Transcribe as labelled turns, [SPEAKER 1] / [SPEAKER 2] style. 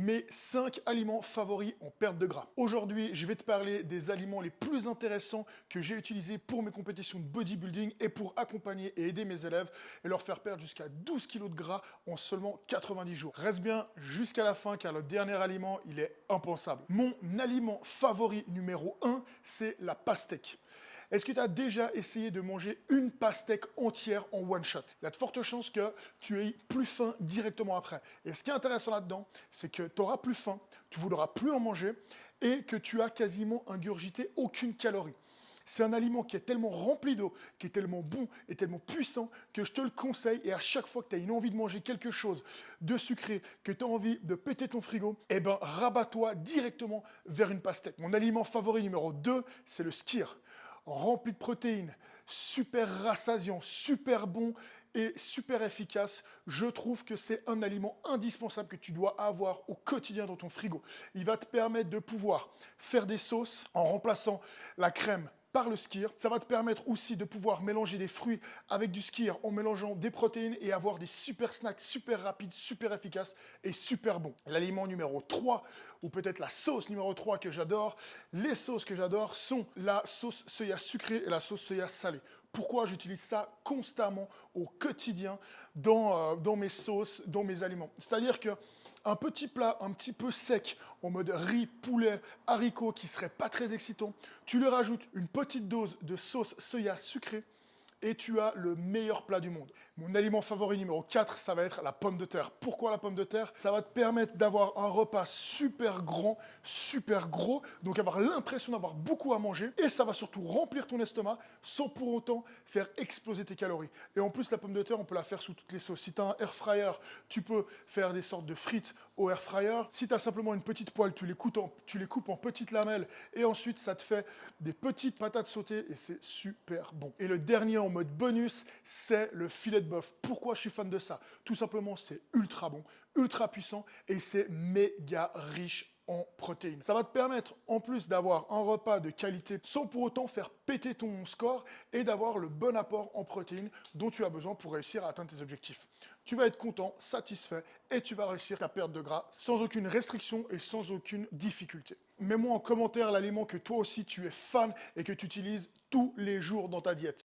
[SPEAKER 1] Mes 5 aliments favoris en perte de gras. Aujourd'hui, je vais te parler des aliments les plus intéressants que j'ai utilisés pour mes compétitions de bodybuilding et pour accompagner et aider mes élèves et leur faire perdre jusqu'à 12 kilos de gras en seulement 90 jours. Reste bien jusqu'à la fin car le dernier aliment, il est impensable. Mon aliment favori numéro 1, c'est la pastèque. Est-ce que tu as déjà essayé de manger une pastèque entière en one shot? Il y a de fortes chances que tu aies plus faim directement après. Et ce qui est intéressant là-dedans, c'est que tu auras plus faim, tu voudras plus en manger et que tu as quasiment ingurgité aucune calorie. C'est un aliment qui est tellement rempli d'eau, qui est tellement bon et tellement puissant que je te le conseille. Et à chaque fois que tu as une envie de manger quelque chose de sucré, que tu as envie de péter ton frigo, eh ben rabat-toi directement vers une pastèque. Mon aliment favori numéro 2, c'est le skyr. Rempli de protéines, super rassasiant, super bon et super efficace. Je trouve que c'est un aliment indispensable que tu dois avoir au quotidien dans ton frigo. Il va te permettre de pouvoir faire des sauces en remplaçant la crème par le skyr. Ça va te permettre aussi de pouvoir mélanger des fruits avec du skyr en mélangeant des protéines et avoir des super snacks super rapides, super efficaces et super bons. L'aliment numéro 3, ou peut-être la sauce numéro 3 que j'adore, les sauces que j'adore sont la sauce soya sucrée et la sauce soya salée. Pourquoi j'utilise ça constamment au quotidien dans mes sauces, dans mes aliments? C'est-à-dire que un petit plat un petit peu sec en mode riz, poulet, haricots qui serait pas très excitant, tu lui rajoutes une petite dose de sauce soya sucrée et tu as le meilleur plat du monde. Mon aliment favori numéro 4, ça va être la pomme de terre. Pourquoi la pomme de terre? Ça va te permettre d'avoir un repas super grand, super gros, donc avoir l'impression d'avoir beaucoup à manger, et ça va surtout remplir ton estomac sans pour autant faire exploser tes calories. Et en plus, la pomme de terre, on peut la faire sous toutes les sauces. Si tu as un air fryer, tu peux faire des sortes de frites au air fryer. Si tu as simplement une petite poêle, tu les coupes en petites lamelles, et ensuite ça te fait des petites patates sautées, et c'est super bon. Et le dernier en mode bonus, c'est le filet de bœuf. Pourquoi je suis fan de ça? Tout simplement, c'est ultra bon, ultra puissant et c'est méga riche en protéines. Ça va te permettre, en plus d'avoir un repas de qualité sans pour autant faire péter ton score et d'avoir le bon apport en protéines dont tu as besoin pour réussir à atteindre tes objectifs. Tu vas être content, satisfait et tu vas réussir ta perte de gras sans aucune restriction et sans aucune difficulté. Mets-moi en commentaire l'aliment que toi aussi tu es fan et que tu utilises tous les jours dans ta diète.